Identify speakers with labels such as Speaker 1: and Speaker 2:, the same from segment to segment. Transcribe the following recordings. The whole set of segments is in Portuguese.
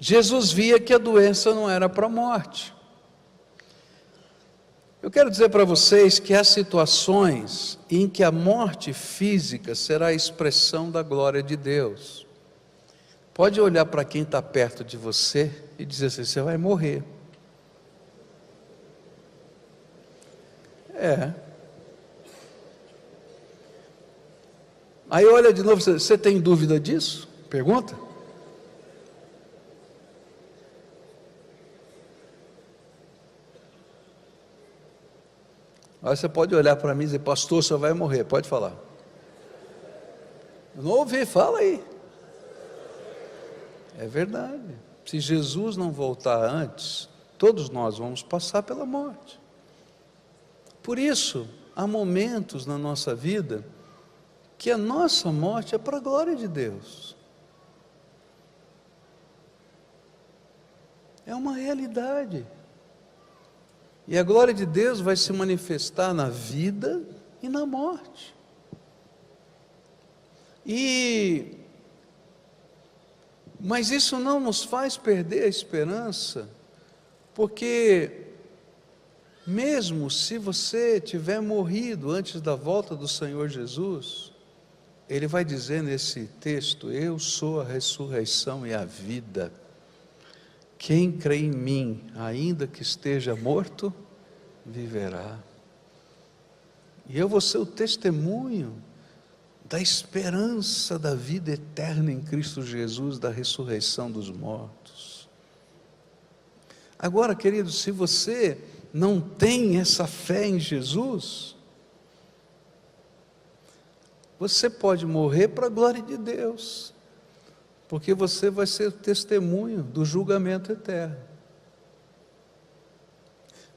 Speaker 1: Jesus via que a doença não era para a morte. Eu quero dizer para vocês que há situações em que a morte física será a expressão da glória de Deus. Pode olhar para quem está perto de você e dizer assim: você vai morrer. Aí olha de novo: você tem dúvida disso? Pergunta. Aí você pode olhar para mim e dizer: pastor, você vai morrer. Pode falar. Eu não ouvi, fala aí. É verdade. Se Jesus não voltar antes, todos nós vamos passar pela morte. Por isso, há momentos na nossa vida que a nossa morte é para a glória de Deus. É uma realidade. E a glória de Deus vai se manifestar na vida e na morte. Mas isso não nos faz perder a esperança, porque mesmo se você tiver morrido antes da volta do Senhor Jesus, Ele vai dizer nesse texto: eu sou a ressurreição e a vida. Quem crê em mim, ainda que esteja morto, viverá. E eu vou ser o testemunho da esperança da vida eterna em Cristo Jesus, da ressurreição dos mortos. Agora, querido, se você não tem essa fé em Jesus, você pode morrer para a glória de Deus, porque você vai ser testemunho do julgamento eterno.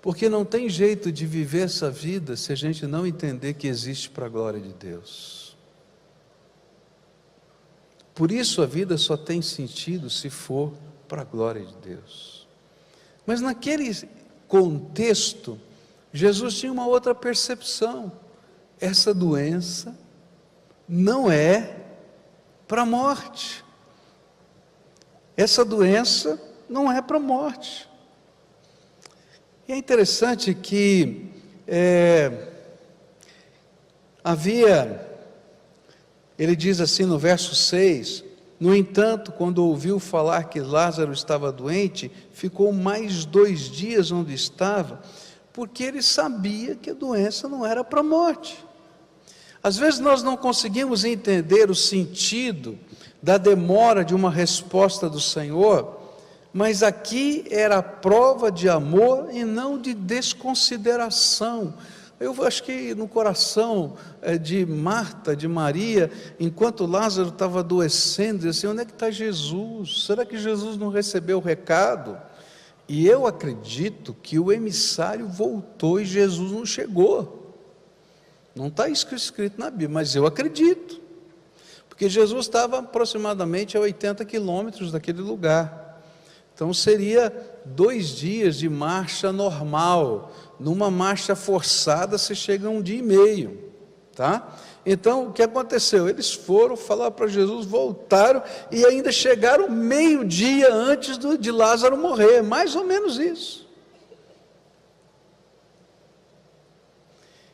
Speaker 1: Porque não tem jeito de viver essa vida se a gente não entender que existe para a glória de Deus. Por isso a vida só tem sentido se for para a glória de Deus. Mas naquele contexto, Jesus tinha uma outra percepção: essa doença não é para a morte. Essa doença não é para a morte. E é interessante que ele diz assim no verso 6, no entanto, quando ouviu falar que Lázaro estava doente, ficou mais 2 dias onde estava, porque ele sabia que a doença não era para a morte. Às vezes nós não conseguimos entender o sentido da demora de uma resposta do Senhor, mas aqui era a prova de amor e não de desconsideração. Eu acho que no coração de Marta, de Maria, enquanto Lázaro estava adoecendo, dizia assim: onde é que está Jesus? Será que Jesus não recebeu o recado? E eu acredito que o emissário voltou e Jesus não chegou. Não está escrito na Bíblia, mas eu acredito, porque Jesus estava aproximadamente a 80 quilômetros daquele lugar. Então seria 2 dias de marcha normal. Numa marcha forçada você chega a 1 dia e meio, tá? Então o que aconteceu? Eles foram falar para Jesus, voltaram e ainda chegaram meio-dia antes de Lázaro morrer, mais ou menos isso.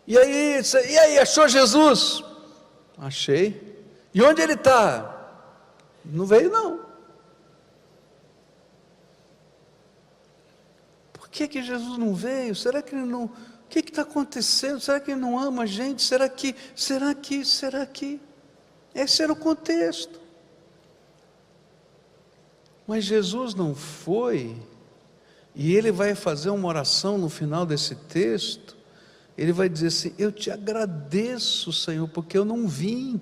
Speaker 1: E aí, achou Jesus? Achei. E onde ele está? Não veio não. Por que Jesus não veio? Será que ele não... O que está acontecendo? Será que ele não ama a gente? Será que? Esse era o contexto. Mas Jesus não foi, e ele vai fazer uma oração no final desse texto. Ele vai dizer assim: eu te agradeço, Senhor, porque eu não vim.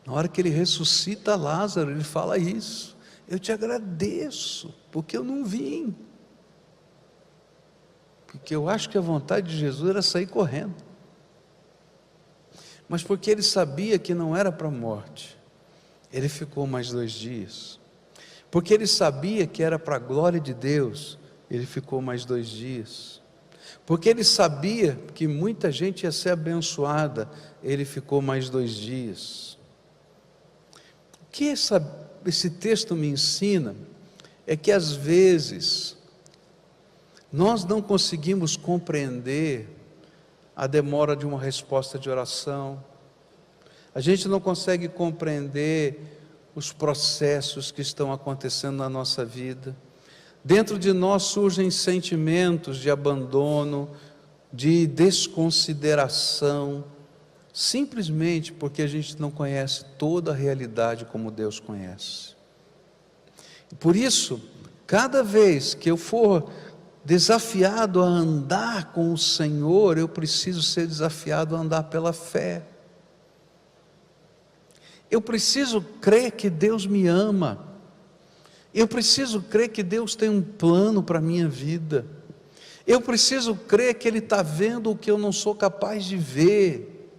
Speaker 1: Na hora que ele ressuscita Lázaro, ele fala isso: eu te agradeço, porque eu não vim. Porque eu acho que a vontade de Jesus era sair correndo. Mas porque ele sabia que não era para a morte, ele ficou mais 2 dias. Porque ele sabia que era para a glória de Deus, ele ficou mais 2 dias. Porque ele sabia que muita gente ia ser abençoada, ele ficou mais 2 dias. O que esse texto me ensina é que às vezes nós não conseguimos compreender a demora de uma resposta de oração, a gente não consegue compreender os processos que estão acontecendo na nossa vida. Dentro de nós surgem sentimentos de abandono, de desconsideração, simplesmente porque a gente não conhece toda a realidade como Deus conhece. E por isso, cada vez que eu for desafiado a andar com o Senhor, eu preciso ser desafiado a andar pela fé. Eu preciso crer que Deus me ama. Eu preciso crer que Deus tem um plano para a minha vida. Eu preciso crer que Ele está vendo o que eu não sou capaz de ver.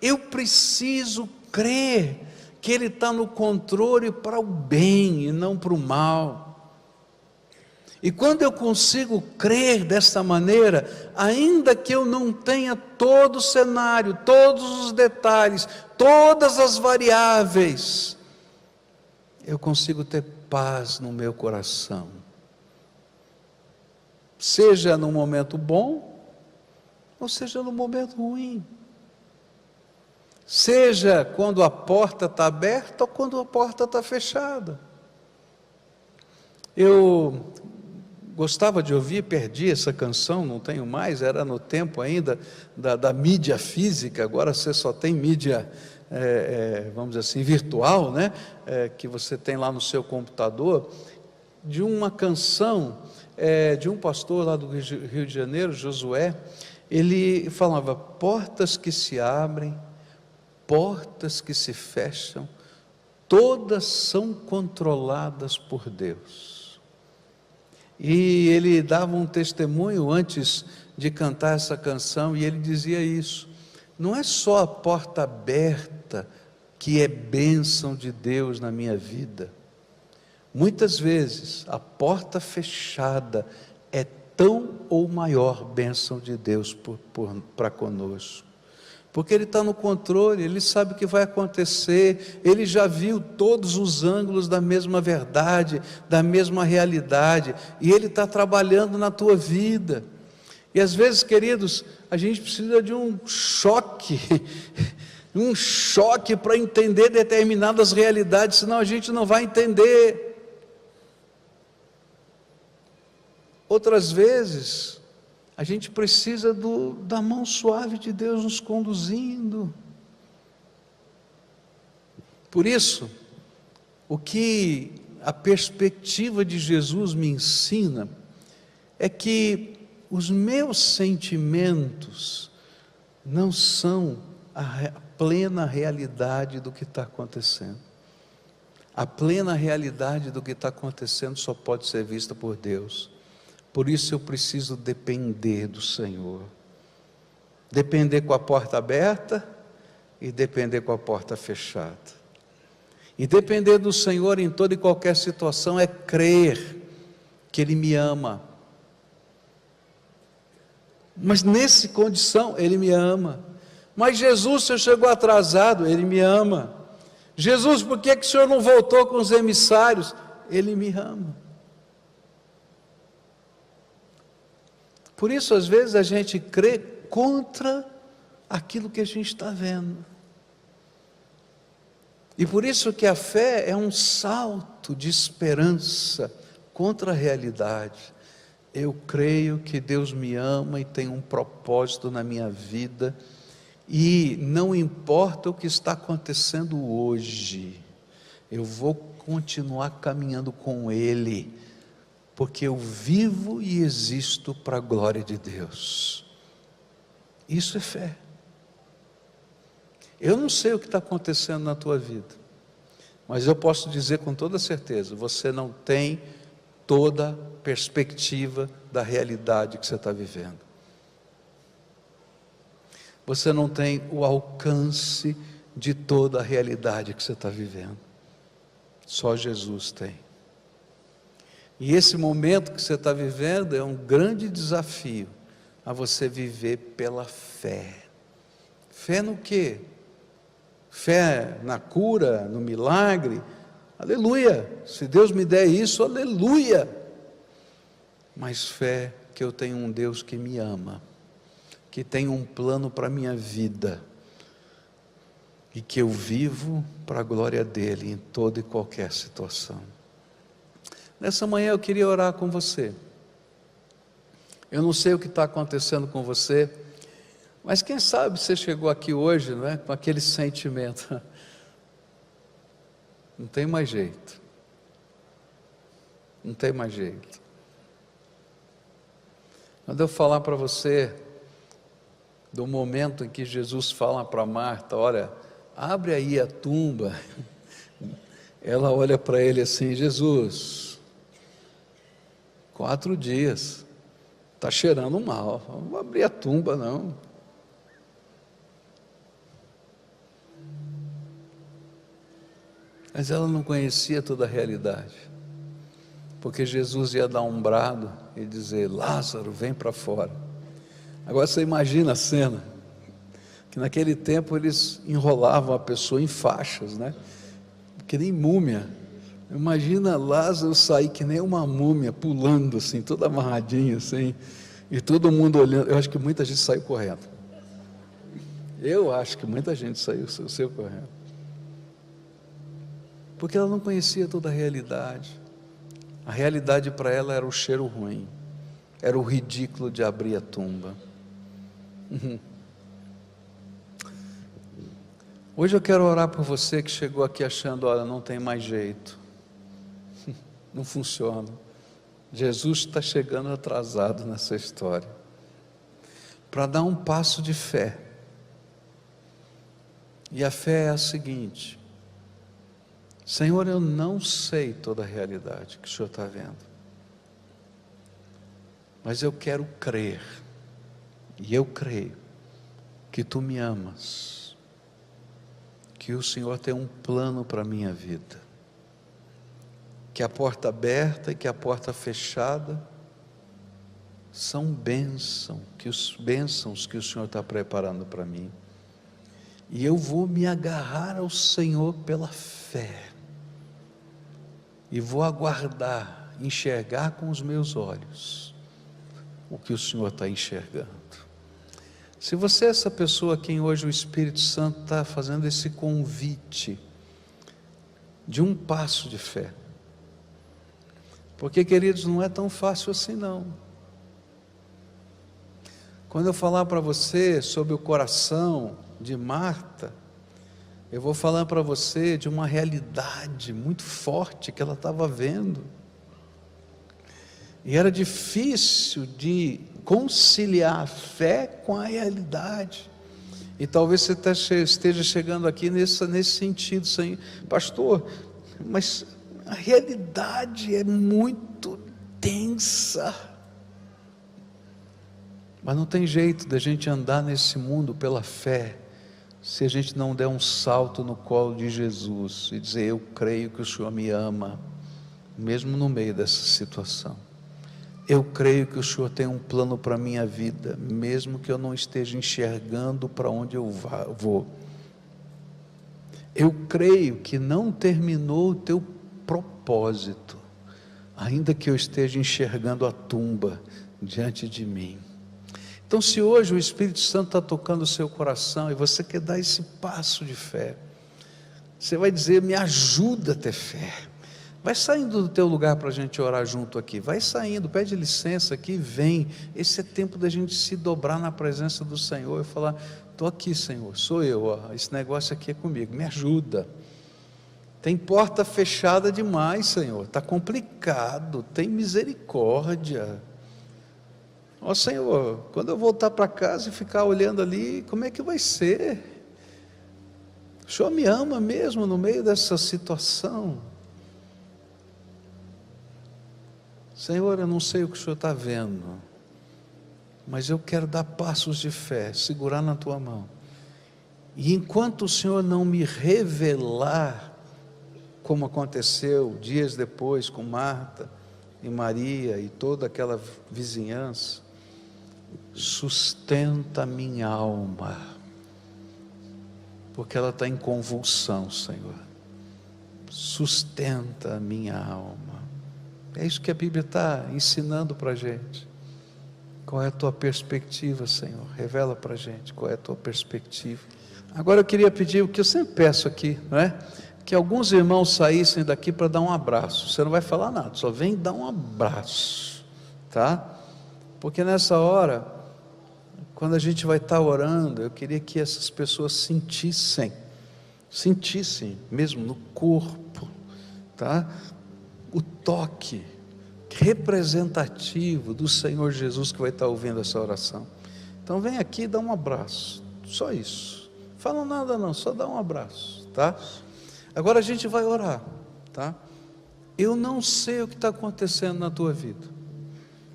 Speaker 1: Eu preciso crer que Ele está no controle para o bem e não para o mal. E quando eu consigo crer dessa maneira, ainda que eu não tenha todo o cenário, todos os detalhes, todas as variáveis, eu consigo ter paz no meu coração. Seja no momento bom, ou seja no momento ruim. Seja quando a porta está aberta, ou quando a porta está fechada. Eu gostava de ouvir, perdi essa canção, não tenho mais, era no tempo ainda da mídia física, agora você só tem mídia, vamos dizer assim, virtual, né? Que você tem lá no seu computador, de uma canção de um pastor lá do Rio de Janeiro, Josué. Ele falava: portas que se abrem, portas que se fecham, todas são controladas por Deus. E ele dava um testemunho antes de cantar essa canção, e ele dizia isso: não é só a porta aberta que é bênção de Deus na minha vida, muitas vezes a porta fechada é tão ou maior bênção de Deus para conosco, porque Ele está no controle, Ele sabe o que vai acontecer, Ele já viu todos os ângulos da mesma verdade, da mesma realidade, e Ele está trabalhando na tua vida. E às vezes, queridos, a gente precisa de um choque para entender determinadas realidades, senão a gente não vai entender. Outras vezes, a gente precisa da mão suave de Deus nos conduzindo. Por isso, o que a perspectiva de Jesus me ensina é que os meus sentimentos não são a plena realidade do que está acontecendo. A plena realidade do que está acontecendo só pode ser vista por Deus. Por isso eu preciso depender do Senhor, depender com a porta aberta e depender com a porta fechada. E depender do Senhor em toda e qualquer situação é crer que Ele me ama. Mas nessa condição Ele me ama. Mas Jesus, o Senhor chegou atrasado, Ele me ama. Jesus, por que o Senhor não voltou com os emissários? Ele me ama. Por isso, às vezes, a gente crê contra aquilo que a gente está vendo. E por isso que a fé é um salto de esperança contra a realidade. Eu creio que Deus me ama e tem um propósito na minha vida, e não importa o que está acontecendo hoje, eu vou continuar caminhando com Ele, porque eu vivo e existo para a glória de Deus. Isso é fé. Eu não sei o que está acontecendo na tua vida, mas eu posso dizer com toda certeza, você não tem toda a perspectiva da realidade que você está vivendo. Você não tem o alcance de toda a realidade que você está vivendo. Só Jesus tem. E esse momento que você está vivendo é um grande desafio a você viver pela fé. Fé no quê? Fé na cura, no milagre, aleluia, se Deus me der isso, aleluia, mas fé que eu tenho um Deus que me ama, que tem um plano para a minha vida, e que eu vivo para a glória dEle em toda e qualquer situação. Nessa manhã eu queria orar com você. Eu não sei o que está acontecendo com você, mas quem sabe você chegou aqui hoje, não é, com aquele sentimento, não tem mais jeito, não tem mais jeito. Quando eu falar para você do momento em que Jesus fala para Marta, olha, abre aí a tumba, ela olha para ele assim, Jesus, 4 dias, está cheirando mal, não vou abrir a tumba não. Mas ela não conhecia toda a realidade, porque Jesus ia dar um brado e dizer, Lázaro, vem para fora. Agora você imagina a cena, que naquele tempo eles enrolavam a pessoa em faixas, né? Que nem múmia. Imagina Lázaro sair que nem uma múmia, pulando assim, toda amarradinha assim, e todo mundo olhando. Eu acho que muita gente saiu correndo. Eu acho que muita gente saiu correndo. Porque ela não conhecia toda a realidade. A realidade para ela era o cheiro ruim, era o ridículo de abrir a tumba. Hoje eu quero orar por você que chegou aqui achando, olha, não tem mais jeito, não funciona, Jesus está chegando atrasado nessa história, para dar um passo de fé. E a fé é a seguinte: Senhor, eu não sei toda a realidade que o Senhor está vendo, mas eu quero crer, e eu creio que Tu me amas, que o Senhor tem um plano para a minha vida, que a porta aberta e que a porta fechada são bênçãos que o Senhor está preparando para mim, e eu vou me agarrar ao Senhor pela fé, e vou aguardar, enxergar com os meus olhos o que o Senhor está enxergando. Se você é essa pessoa a quem hoje o Espírito Santo está fazendo esse convite de um passo de fé, porque, queridos, não é tão fácil assim não. Quando eu falar para você sobre o coração de Marta, eu vou falar para você de uma realidade muito forte que ela estava vendo, e era difícil de conciliar a fé com a realidade. E talvez você esteja chegando aqui nesse sentido, sem, pastor, mas a realidade é muito densa, mas não tem jeito da gente andar nesse mundo pela fé, se a gente não der um salto no colo de Jesus, e dizer, eu creio que o Senhor me ama, mesmo no meio dessa situação, eu creio que o Senhor tem um plano para a minha vida, mesmo que eu não esteja enxergando para onde eu vou, eu creio que não terminou o teu propósito, ainda que eu esteja enxergando a tumba diante de mim. Então, se hoje o Espírito Santo está tocando o seu coração e você quer dar esse passo de fé, você vai dizer, me ajuda a ter fé. Vai saindo do teu lugar para a gente orar junto aqui, vai saindo, pede licença aqui, vem. Esse é tempo da gente se dobrar na presença do Senhor e falar, estou aqui, Senhor, sou eu, ó, esse negócio aqui é comigo, me ajuda. Tem porta fechada demais, Senhor, está complicado, tem misericórdia. Ó Senhor, quando eu voltar para casa e ficar olhando ali, como é que vai ser? O Senhor me ama mesmo no meio dessa situação? Senhor, eu não sei o que o Senhor está vendo, mas eu quero dar passos de fé, segurar na Tua mão, e enquanto o Senhor não me revelar, como aconteceu dias depois com Marta e Maria e toda aquela vizinhança, sustenta a minha alma, porque ela está em convulsão, Senhor, sustenta a minha alma. É isso que a Bíblia está ensinando para a gente. Qual é a tua perspectiva, Senhor? Revela para a gente qual é a tua perspectiva. Agora eu queria pedir o que eu sempre peço aqui, não é? Que alguns irmãos saíssem daqui para dar um abraço. Você não vai falar nada, só vem dar um abraço, tá? Porque nessa hora, quando a gente vai estar orando, eu queria que essas pessoas sentissem mesmo no corpo, tá? O toque representativo do Senhor Jesus que vai estar ouvindo essa oração. Então vem aqui e dá um abraço, só isso. Fala nada não, só dá um abraço, tá? Agora a gente vai orar, tá? Eu não sei o que está acontecendo na tua vida,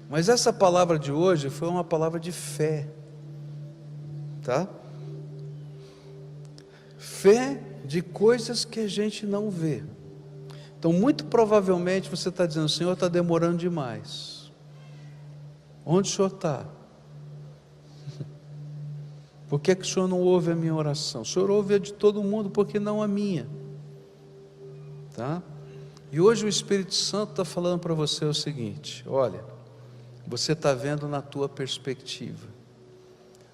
Speaker 1: mas essa palavra de hoje foi uma palavra de fé, tá? Fé de coisas que a gente não vê. Então muito provavelmente você está dizendo: o Senhor está demorando demais. Onde o Senhor está? Por que o Senhor não ouve a minha oração? O Senhor ouve a de todo mundo, porque não a minha, tá? E hoje o Espírito Santo está falando para você o seguinte: olha, você está vendo na tua perspectiva,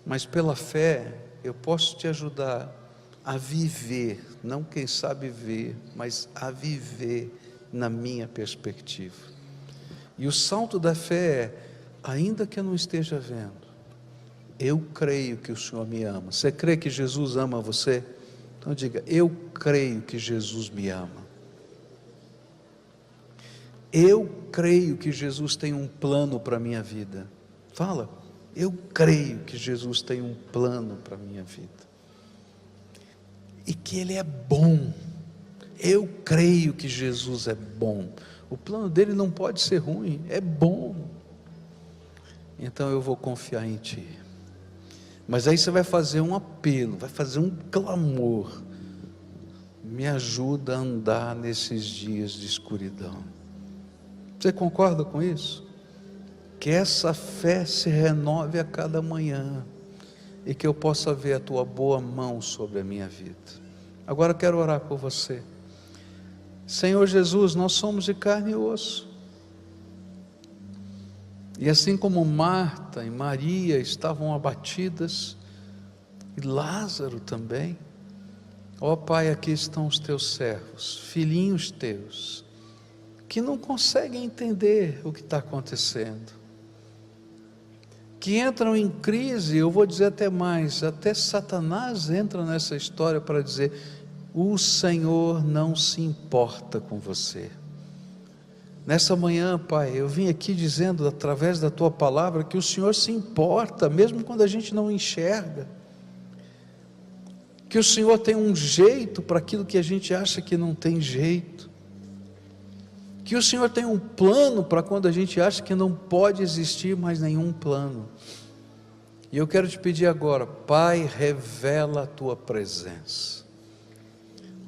Speaker 1: mas pela fé eu posso te ajudar a viver, não quem sabe ver, mas a viver na minha perspectiva. E o salto da fé é: ainda que eu não esteja vendo, eu creio que o Senhor me ama. Você crê que Jesus ama você? Então diga: eu creio que Jesus me ama. Eu creio que Jesus tem um plano para a minha vida. Fala: eu creio que Jesus tem um plano para a minha vida, e que Ele é bom. Eu creio que Jesus é bom. O plano dele não pode ser ruim, é bom. Então eu vou confiar em Ti. Mas aí você vai fazer um apelo, vai fazer um clamor: me ajuda a andar nesses dias de escuridão. Você concorda com isso? Que essa fé se renove a cada manhã, e que eu possa ver a Tua boa mão sobre a minha vida. Agora eu quero orar por você. Senhor Jesus, nós somos de carne e osso, e assim como Marta e Maria estavam abatidas, e Lázaro também, ó Pai, aqui estão os Teus servos, filhinhos Teus, que não conseguem entender o que está acontecendo, que entram em crise. Eu vou dizer até mais, até Satanás entra nessa história para dizer: o Senhor não se importa com você. Nessa manhã, Pai, eu vim aqui dizendo através da Tua palavra que o Senhor se importa, mesmo quando a gente não enxerga, que o Senhor tem um jeito para aquilo que a gente acha que não tem jeito, que o Senhor tem um plano para quando a gente acha que não pode existir mais nenhum plano. E eu quero te pedir agora: Pai, revela a Tua presença.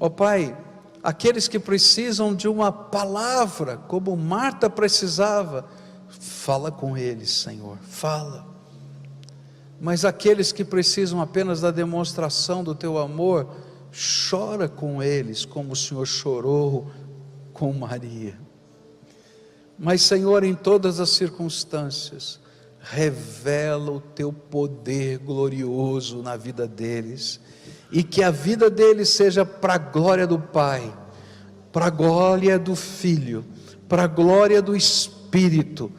Speaker 1: Ó Pai, aqueles que precisam de uma palavra, como Marta precisava, fala com eles, Senhor, fala. Mas aqueles que precisam apenas da demonstração do Teu amor, chora com eles, como o Senhor chorou com Maria. Mas Senhor, em todas as circunstâncias, revela o Teu poder glorioso na vida deles, e que a vida deles seja para a glória do Pai, para a glória do Filho, para a glória do Espírito,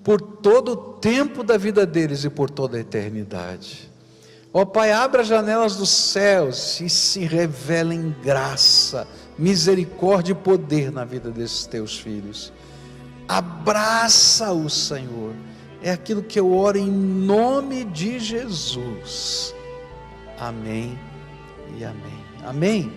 Speaker 1: por todo o tempo da vida deles e por toda a eternidade. Ó Pai, abra as janelas dos céus e se revela em graça, misericórdia e poder na vida desses Teus filhos. Abraça-o, Senhor. É aquilo que eu oro em nome de Jesus. Amém e amém. Amém.